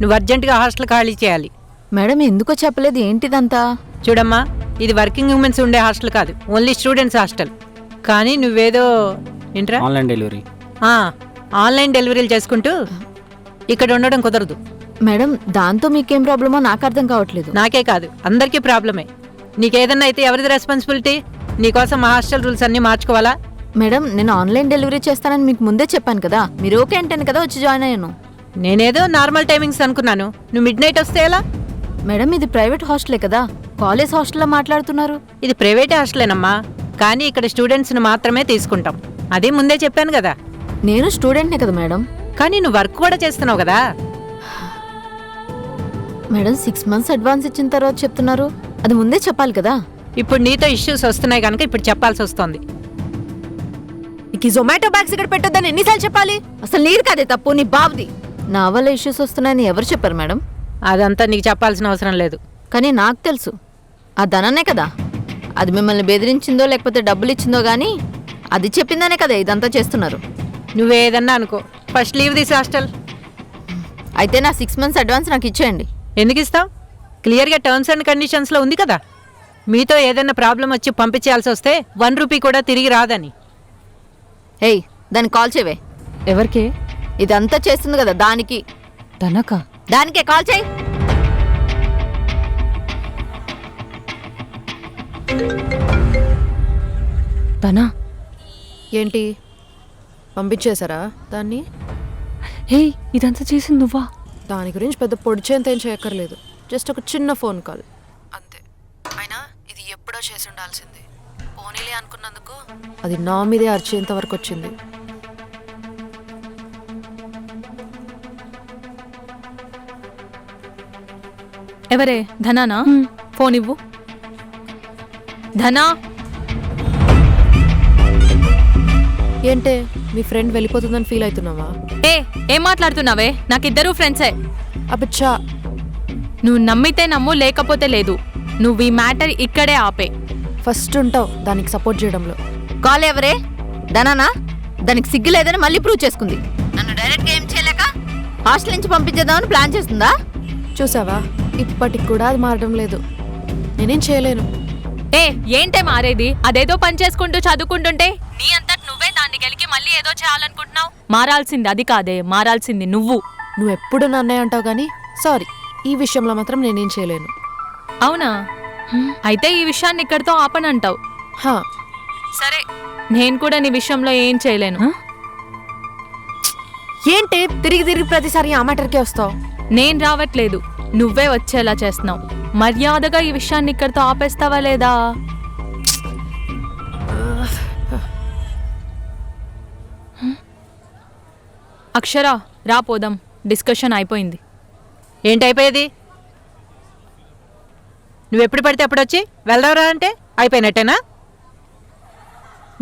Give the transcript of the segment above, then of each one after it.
నువ్వు అర్జెంటుగా హాస్టల్ ఖాళీ చేయాలి. మేడం ఎందుకో చెప్పలేదు, ఏంటిదంతా? చూడమ్మా, ఇది వర్కింగ్ ఉమెన్స్ ఉండే హాస్టల్ కాదు, ఓన్లీ స్టూడెంట్స్ హాస్టల్. కానీ నువ్వేదో ఏంట్రా ఆన్లైన్ డెలివరీ ఆన్లైన్ డెలివరీలు చేసుకుంటూ ఇక్కడ ఉండడం కుదరదు. మేడం దాంతో మీకేం ప్రాబ్లమో నాకు అర్థం కావట్లేదు. నాకే కాదు, అందరికీ ప్రాబ్లమే. నీకేదన్నా అయితే ఎవరిది రెస్పాన్సిబిలిటీ? నీకోసం మా హాస్టల్ రూల్స్ అన్నీ మార్చుకోవాలా? మేడం నేను ఆన్లైన్ డెలివరీ చేస్తానని మీకు ముందే చెప్పాను కదా, మీరు ఓకే అంటేనే కదా వచ్చి జాయిన్ అయ్యాను. నేనేదో నార్మల్ టైమింగ్స్ అనుకున్నాను. నువ్వు మిడ్ నైట్ వస్తే ఎలా? మేడం ఇది ప్రైవేట్ హాస్టలే కదా, కాలేజ్ హాస్టల్లో మాట్లాడుతున్నారు. ఇది ప్రైవేట్ హాస్టలేనమ్మా, కానీ ఇక్కడ స్టూడెంట్స్ని మాత్రమే తీసుకుంటాం. అదే ముందే చెప్పాను కదా. నేను స్టూడెంట్నే కదా మేడం. కానీ నువ్వు వర్క్ కూడా చేస్తున్నావు కదా. మేడం 6 months అడ్వాన్స్ ఇచ్చిన తర్వాత చెప్తున్నారు, అది ముందే చెప్పాలి కదా. ఇప్పుడు నీతో ఇష్యూస్ వస్తున్నాయి కనుక ఇప్పుడు చెప్పాల్సి వస్తుంది. ఈ జొమాటో బ్యాగ్స్ ఇక్కడ పెట్టొద్దని ఎన్నిసార్లు చెప్పాలి? అసలు నీరు కాదే తప్పు, నీ బాబుది. నా వల్ల ఇష్యూస్ వస్తున్నాయని ఎవరు చెప్పారు మేడం? అదంతా నీకు చెప్పాల్సిన అవసరం లేదు. కానీ నాకు తెలుసు, ఆ ధననే కదా, అది మిమ్మల్ని బెదిరించిందో లేకపోతే డబ్బులు ఇచ్చిందో గానీ అది చెప్పిందనే కదా ఇదంతా చేస్తున్నారు. నువ్వేదన్నా అనుకో, ఫస్ట్ లీవ్ దిస్ హాస్టల్. అయితే నా 6 months అడ్వాన్స్ నాకు ఇచ్చేయండి. ఎందుకు ఇస్తావు? క్లియర్గా టర్మ్స్ అండ్ కండిషన్స్లో ఉంది కదా. మీతో ఏదైనా ప్రాబ్లం వచ్చి పంపించాల్సి వస్తే 1 రూపీ కూడా తిరిగి రాదని. ఏయ్ దానికి కాల్ చేయవే. ఎవరికే? ఇదంతా చేస్తుంది కదా దానికి. తనకా? దానికే కాల్ చేయి. తనా? ఏంటి పంపించేశారా దాన్ని? హే, ఇదంతా చేసింది నువ్వా? దాని గురించి పెద్ద పొడిచేంత ఏం చేయక్కర్లేదు, జస్ట్ ఒక చిన్న ఫోన్ కాల్ అంతే. అయినా ఇది ఎప్పుడో చేసి ఉండాల్సింది. పోనీలే అనుకున్నందుకు అది నా మీదే అరిచేంత వరకు వచ్చింది. ఎవరే? ధనానా? ఫోన్ ఇవ్వు. ధనా? ఏంటే మీ ఫ్రెండ్ వెళ్ళిపోతుందని ఫీల్ అవుతున్నావా? ఏం మాట్లాడుతున్నావే? నాకిద్దరూ ఫ్రెండ్సే. అబ్బచ్చా, నువ్వు నమ్మితే నమ్ము, లేకపోతే లేదు. నువ్వు ఈ మ్యాటర్ ఇక్కడే ఆపే. ఫస్ట్ ఉంటావు దానికి సపోర్ట్ చేయడంలో. కాల్ ఎవరే? ధనానా? దానికి సిగ్గు లేదని మళ్ళీ ప్రూవ్ చేసుకుంది. నన్ను డైరెక్ట్గా ఏం చేయలేక హాస్టల్ నుంచి పంపించేద్దామని ప్లాన్ చేస్తుందా? చూసావా, ఇప్పటికి కూడా అది మారడం లేదు. నేనేం చేయలేను. ఏంటే మారేది? అదేదో పని చేసుకుంటూ చదువుకుంటుంటే నీ అంతటి నువ్వే దాన్ని గెలికి మళ్ళీ ఏదో చేయాలనుకుంటున్నావు. మారాల్సింది అది కాదే, మారాల్సింది నువ్వు. నువ్వు ఎప్పుడు నన్నే అంటావు కానీ సారీ, ఈ విషయంలో మాత్రం నేనేం చేయలేను. అవునా? అయితే ఈ విషయాన్ని ఇక్కడితో ఆపనంటావు. హా సరే, నేను కూడా నీ విషయంలో ఏం చేయలేను. ఏంటి తిరిగి తిరిగి ప్రతిసారి ఆ మ్యాటర్కే వస్తావు? నేను రావట్లేదు, నువ్వే వచ్చేలా చేస్తున్నావు. మర్యాదగా ఈ విషయాన్ని ఇక్కడితో ఆపేస్తావా లేదా? అక్షర, రా పోదాం. డిస్కషన్ అయిపోయింది. ఏంటి అయిపోయేది? నువ్వెప్పుడు పడితే అప్పుడు వచ్చి వెళ్దావరా అంటే అయిపోయినట్టేనా?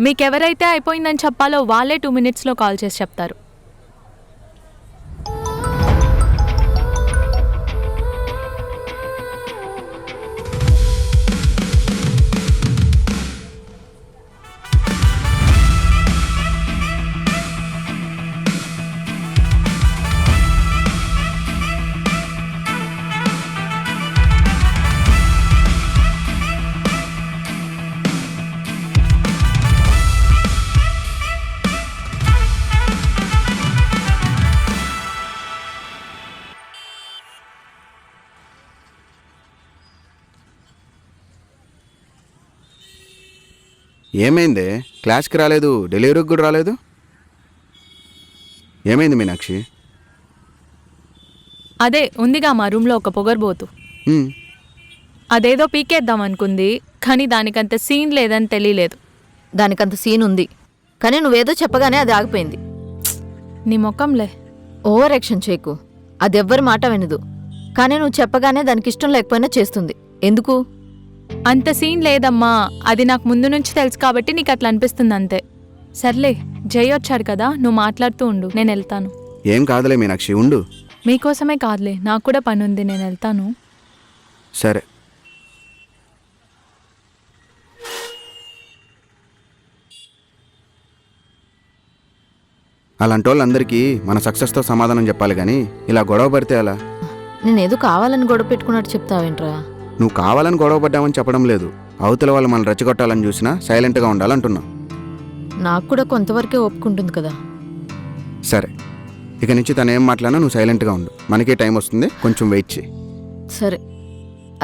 మీకెవరైతే అయిపోయిందని చెప్పాలో వాళ్ళే 2 minutesలో కాల్ చేసి చెప్తారు. ఏమైందే? క్లాస్కి రాలేదు, డెలివరీకి కూడా రాలేదు. ఏమైంది మీనాక్షి? అదే ఉందిగా మా రూమ్లో ఒక పొగర్బోతు. అదేదో పీకేద్దాం అనుకుంది, కానీ దానికంత సీన్ లేదని తెలియలేదు. దానికంత సీన్ ఉంది, కానీ నువ్వేదో చెప్పగానే అది ఆగిపోయింది. నీ ముఖంలే. ఓవర్ యాక్షన్ చేయకు, అది ఎవ్వరి మాట వినదు. కానీ నువ్వు చెప్పగానే దానికి ఇష్టం లేకపోయినా చేస్తుంది. ఎందుకు? అంత సీన్ లేదమ్మా, అది నాకు ముందు నుంచి తెలుసు కాబట్టి నీకు అట్లా అనిపిస్తుంది అంతే. సర్లే, జై వచ్చాడు కదా, నువ్వు మాట్లాడుతూ ఉండు, నేను వెళ్తాను. ఏం కాదులే మీనాక్షి, ఉండు. మీకోసమే కాదులే, నాకు కూడా పని ఉంది, నేను వెళ్తాను. సరే. అలాంటి వాళ్ళందరికీ మన సక్సెస్తో సమాధానం చెప్పాలి కానీ ఇలా గొడవ పడితే అలా నేనేదో కావాలని గొడవ పెట్టుకున్నట్టు చెప్తావేంట్రా? నువ్వు కావాలని గొడవ పడ్డామని చెప్పడం లేదు. అవతల వాళ్ళు మనం రెచ్చగొట్టాలని చూసినా సైలెంట్గా ఉండాలంటున్నా. నాకు కూడా కొంతవరకే ఒప్పుకుంటుంది కదా. సరే, ఇక నుంచి తను ఏం మాట్లాడినా నువ్వు సైలెంట్గా ఉండు. మనకే టైం వస్తుంది, కొంచెం వెయిట్ చేయి. సరే,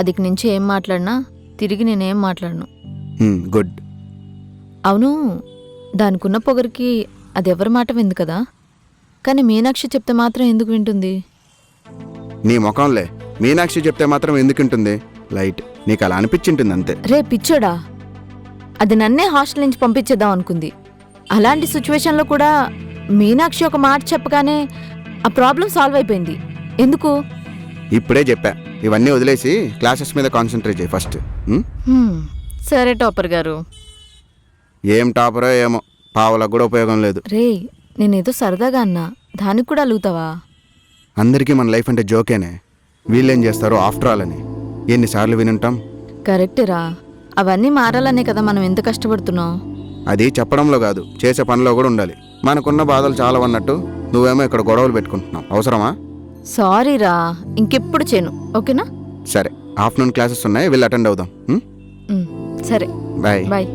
అదికి నుంచి ఏం మాట్లాడినా తిరిగి నేనేం మాట్లాడను. గుడ్. అవును, దానికున్న పొగరికి అది ఎవరి మాట విందు కదా, కానీ మీనాక్షి చెప్తే మాత్రం ఎందుకు వింటుంది? నీ ముఖంలే, మీనాక్షి చెప్తే మాత్రం ఎందుకుంటుంది? లైట్, నీకు అలా అనిపించింటుంది అంతే. రే పిచ్చోడా, అది నన్నే హాస్టల్ నుంచి పంపించేద్దాం అనుకుంది. అలాంటి సిచ్యువేషన్లో కూడా మీనాక్షి ఒక మాట చెప్పగానే ఆ ప్రాబ్లం సాల్వ్ అయిపోయింది. ఎందుకు? ఇప్పుడే చెప్పా, ఇవన్నీ వదిలేసి క్లాసెస్ మీద కాన్సన్ట్రేట్ చేయి ఫస్ట్. సరే టాపర్ గారు. ఏం టాపరో ఏమో, పావులకు కూడా ఉపయోగం లేదు. రే, నేనేదో సరదాగా అన్నా, దానికి కూడా అలుగుతావా? అందరికీ మన లైఫ్ అంటే జోకేనే. వీళ్ళేం చేస్తారో ఆఫ్టర్ ఆల్ అని ఎన్నిసార్లు వినుంటాం. కరెక్టేరా, అవన్నీ మారాలనే కదా మనం ఎంత కష్టపడుతున్నాం. అది చెప్పడంలో కాదు, చేసే పనిలో కూడా ఉండాలి. మనకున్న బాధలు చాలా అన్నట్టు నువ్వేమో ఇక్కడ గొడవలు పెట్టుకుంటున్నావు. అవసరమా? సారీరా, ఇంకెప్పుడు చేయను, ఓకేనా? సరే, ఆఫ్టర్నూన్ క్లాసెస్ ఉన్నాయి, వెళ్ళి అటెండ్ అవుదాం. సరే, బాయ్. బాయ్.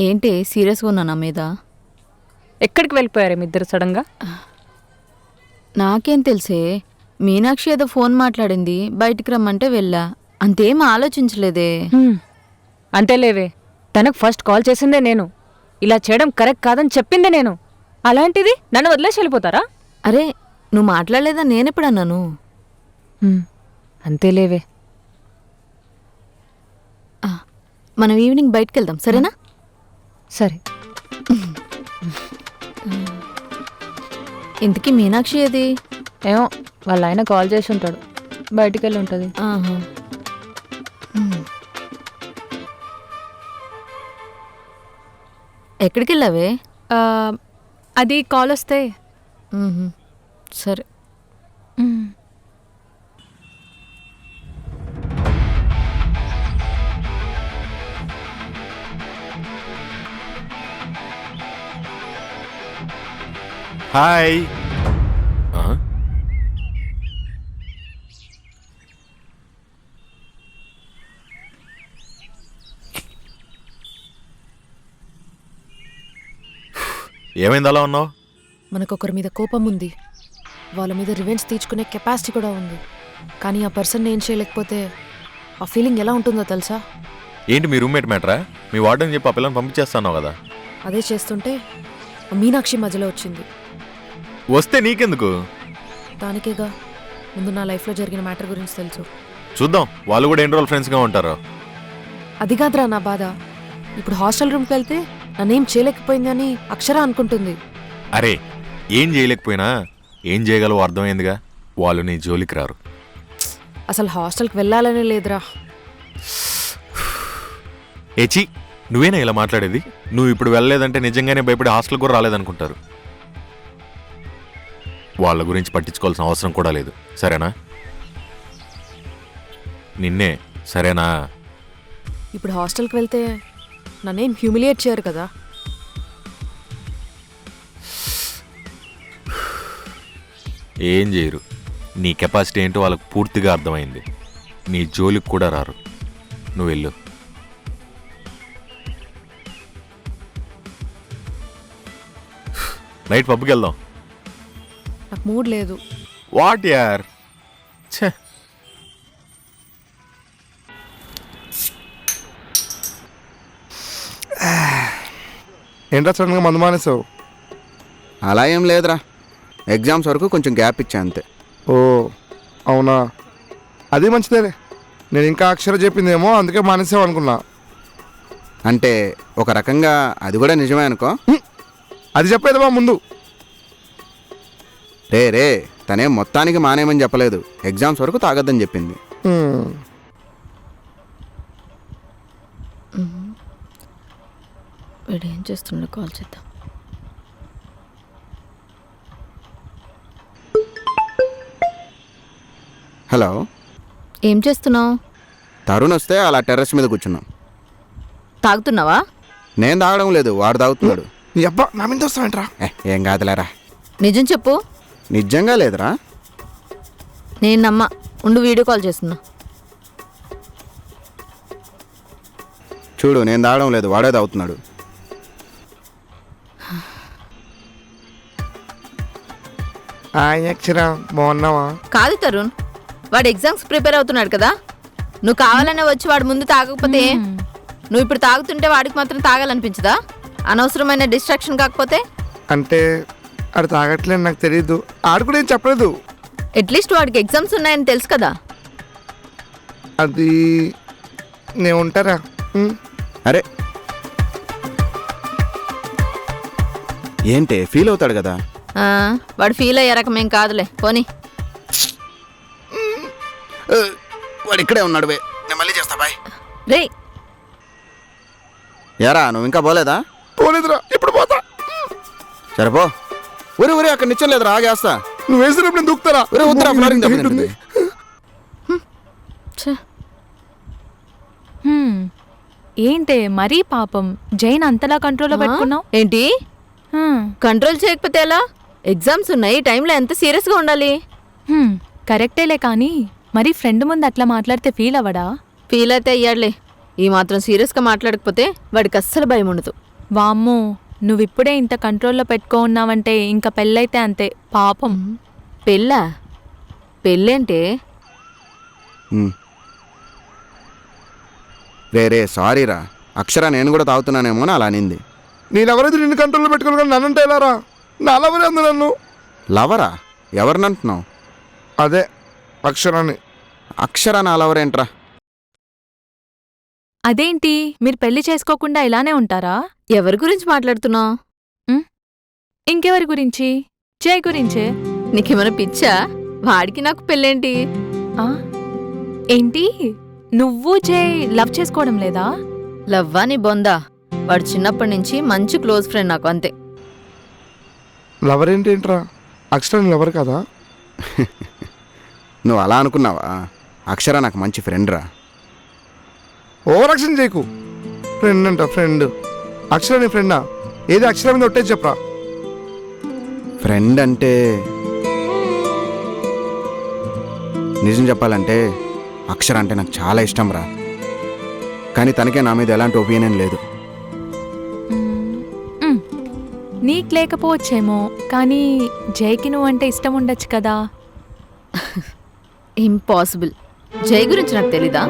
ఏంటి సీరియస్గా ఉన్నా నా మీద? ఎక్కడికి వెళ్ళిపోయారు మీ ఇద్దరు సడన్గా? నాకేం తెలుసే, మీనాక్షి ఏదో ఫోన్ మాట్లాడింది, బయటికి రమ్మంటే వెళ్ళా, అంతేం ఆలోచించలేదే. అంతేలేవే, తనకు ఫస్ట్ కాల్ చేసిందే నేను. ఇలా చేయడం కరెక్ట్ కాదని చెప్పిందే నేను. అలాంటిది నన్ను వదిలేసి వెళ్ళిపోతారా? అరే, నువ్వు మాట్లాడలేదా నేనెప్పుడన్నాను? అంతేలేవే. మనం ఈవినింగ్ బయటికి వెళ్దాం, సరేనా? సరే. ఇంతకీ మీనాక్షి ఏది? ఏమో, వాళ్ళ ఆయన కాల్ చేసి ఉంటాడు, బయటికి వెళ్ళి ఉంటుంది. ఆహా. ఎక్కడికి వెళ్ళావే? అది కాల్ వస్తే. సరే. హాయ్. ఏమైంది అలా ఉన్నావు? మనకొకరి మీద కోపం ఉంది, వాళ్ళ మీద రివెంజ్ తీర్చుకునే కెపాసిటీ కూడా ఉంది. కానీ ఆ పర్సన్ ఏం చేయలేకపోతే ఆ ఫీలింగ్ ఎలా ఉంటుందో తెలుసా? ఏంటి మీ రూమ్మేట్ మ్యాటరా? మీ వార్డెన్ చెప్పి ఆ పిల్లని పంపించేస్తాను కదా. అదే చేస్తుంటే ఆ మీనాక్షి మధ్యలో వచ్చింది. వస్తే నీకెందుకు? దానికేగా ముందు నా లైఫ్లో జరిగిన మ్యాటర్ గురించి తెలుసు. చూద్దాం, వాళ్ళు కూడా ఎన్ని రోజులు ఫ్రెండ్స్గా ఉంటారు. అది కాదురా నా బాధ. ఇప్పుడు హాస్టల్ రూమ్కి వెళ్తే నన్నేం చేయలేకపోయింది అని అక్షర అనుకుంటుంది. అరే, ఏం చేయలేకపోయినా ఏం చేయగలవో అర్థమైందిగా. వాళ్ళు నీ జోలికి రారు. అసలు హాస్టల్కి వెళ్ళాలనే లేదురా. ఏచి, నువ్వేనా ఇలా మాట్లాడేది? నువ్వు ఇప్పుడు వెళ్ళలేదంటే నిజంగానే భయపడి హాస్టల్ కూడా రాలేదనుకుంటారు. వాళ్ళ గురించి పట్టించుకోవాల్సిన అవసరం కూడా లేదు, సరేనా? నిన్నే, సరేనా? ఇప్పుడు హాస్టల్కి వెళ్తే నన్నేం హ్యూమిలియేట్ చేయరు కదా. ఏం చేయరు. నీ కెపాసిటీ ఏంటో వాళ్ళకు పూర్తిగా అర్థమైంది. నీ జోలికి కూడా రారు. నువ్వు వెళ్ళు. నైట్ పబ్కి వెళ్దాం. నాకు మూడ్ లేదు. వాట్ యార్? ఛే, ఏంట్రా సడన్గా మందు మానేసావు? అలా ఏం లేదురా, ఎగ్జామ్స్ వరకు కొంచెం గ్యాప్ ఇచ్చా అంతే. ఓ అవునా, అది మంచిదేలే. నేను ఇంకా అక్షర చెప్పిందేమో అందుకే మానేసావు అనుకున్నా. అంటే ఒక రకంగా అది కూడా నిజమే అనుకో. అది చెప్పేదమ్మా ముందు. రే, తనేం మొత్తానికి మానేమని చెప్పలేదు, ఎగ్జామ్స్ వరకు తాగొద్దని చెప్పింది. వీడు ఏం చేస్తున్నా కాల్ చేద్దాం. హలో, ఏం చేస్తున్నావు? తరుణ్ వస్తే అలా టెర్రస్ మీద కూర్చున్నాం. తాగుతున్నావా? నేను తాగడం లేదు, వాడు తాగుతున్నాడు. నీ అబ్బా నా మీద వస్తావేంట్రా? ఏం కాదులేరా. నిజం చెప్పు. నిజంగా లేదురా. నేను నమ్మ. ఉండు, వీడియో కాల్ చేస్తున్నా. చూడు, నేను తాగడం లేదు, వాడే తాగుతున్నాడు. అక్షర బాగున్నావా? కాదు తరుణ్, వాడు ఎగ్జామ్స్ ప్రిపేర్ అవుతున్నాడు కదా, నువ్వు కావాలనే వచ్చి వాడు ముందు తాగకపోతే నువ్వు ఇప్పుడు తాగుతుంటే వాడికి మాత్రం తాగాలనిపించదా? అనవసరమైన డిస్ట్రాక్షన్ కాకపోతే? అంటే ఆడు తాగట్లేదు నాకు తెలియదు, ఆడు కూడా ఏం చెప్పలేదు. అట్లీస్ట్ వాడికి ఎగ్జామ్స్ ఉన్నాయని తెలుసు కదా. అది నేను ఉంటారా? అరే ఏంటి ఫీల్ అవుతాడు కదా. ఆ, వాడు ఫీల్ అయ్యే రకమేం కాదులే, పోనీ. వాడు ఇక్కడే ఉన్నాడు బే, నేను మళ్ళీ చేస్తా బాయ్. రే, యారా నువ్వు ఇంకా పోలేదా? పోలేదురా, ఇప్పుడు పోతా. సరేపో. ఊరి ఊరి అక్కడ నిచ్చం లేదురా, ఆగేస్తా. నువ్వు వేసినప్పుడు నేను దూకుతారా? ఊరే వద్దురా, ఫ్లోరింగ్ దెబ్బతింటుంది. ఛే, హ్మ్. ఏంటే మరీ పాపం జైన్ అంతలా కంట్రోల్లో పెట్టుకున్నావు? ఏంటి కంట్రోల్ చేయకపోతే ఎలా? ఎగ్జామ్స్ ఉన్నాయి, ఈ టైంలో ఎంత సీరియస్గా ఉండాలి? కరెక్టేలే కానీ మరి ఫ్రెండ్ ముందు అట్లా మాట్లాడితే ఫీల్ అవ్వడా? ఫీల్ అయితే అయ్యాడులే. ఈ మాత్రం సీరియస్గా మాట్లాడకపోతే వాడికి అస్సలు భయం ఉండదు. వామ్మో, నువ్విప్పుడే ఇంత కంట్రోల్లో పెట్టుకో ఉన్నావంటే ఇంకా పెళ్ళైతే అంతే పాపం. పెళ్ళా? పెళ్ళేంటే? రే సారీరా, అక్షర నేను కూడా తాగుతున్నానేమో అని అలా అనింది. నేను ఎవరైతే నిన్ను కంట్రోల్లో పెట్టుకోను కానీ నన్నంటే ఎలారా? నా లవరే అంది నన్ను. లవరా? ఎవరిని అంటున్నావు? అదే అక్షరాన్ని. అక్షర నా లవరేంట్రా? అదేంటి మీరు పెళ్లి చేసుకోకుండా ఇలానే ఉంటారా? ఎవరి గురించి మాట్లాడుతున్నావు? ఇంకెవరి గురించి? జై గురించే. నీకేమైనా పిచ్చా? వాడికి నాకు పెళ్ళేంటి? ఆ? ఏంటి నువ్వు జై లవ్ చేసుకోవడం లేదా? లవ్వా నీ బొందా? వాడు చిన్నప్పటి నుంచి మంచి క్లోజ్ ఫ్రెండ్ నాకు, అంతే. లవర్ ఏంటేంట్రా? అక్షరాన్ని లవర్ కదా? నువ్వు అలా అనుకున్నావా? అక్షర నాకు మంచి ఫ్రెండ్ రా. ఓవర్ యాక్షన్ చేయకు. ఫ్రెండ్ అంట, ఫ్రెండ్. అక్షర నీ ఫ్రెండా? ఏది అక్షర మీద ఒట్టేసి చెప్పరా? ఫ్రెండ్ అంటే నిజం చెప్పాలంటే అక్షర అంటే నాకు చాలా ఇష్టం రా. కానీ తనకే నా మీద ఎలాంటి ఒపీనియన్ లేదు. నీకు లేకపోవచ్చేమో కానీ జైకి నువ్వంటే ఇష్టం ఉండొచ్చు కదా. ఇంపాసిబుల్. జై గురించి నాకు తెలీదా?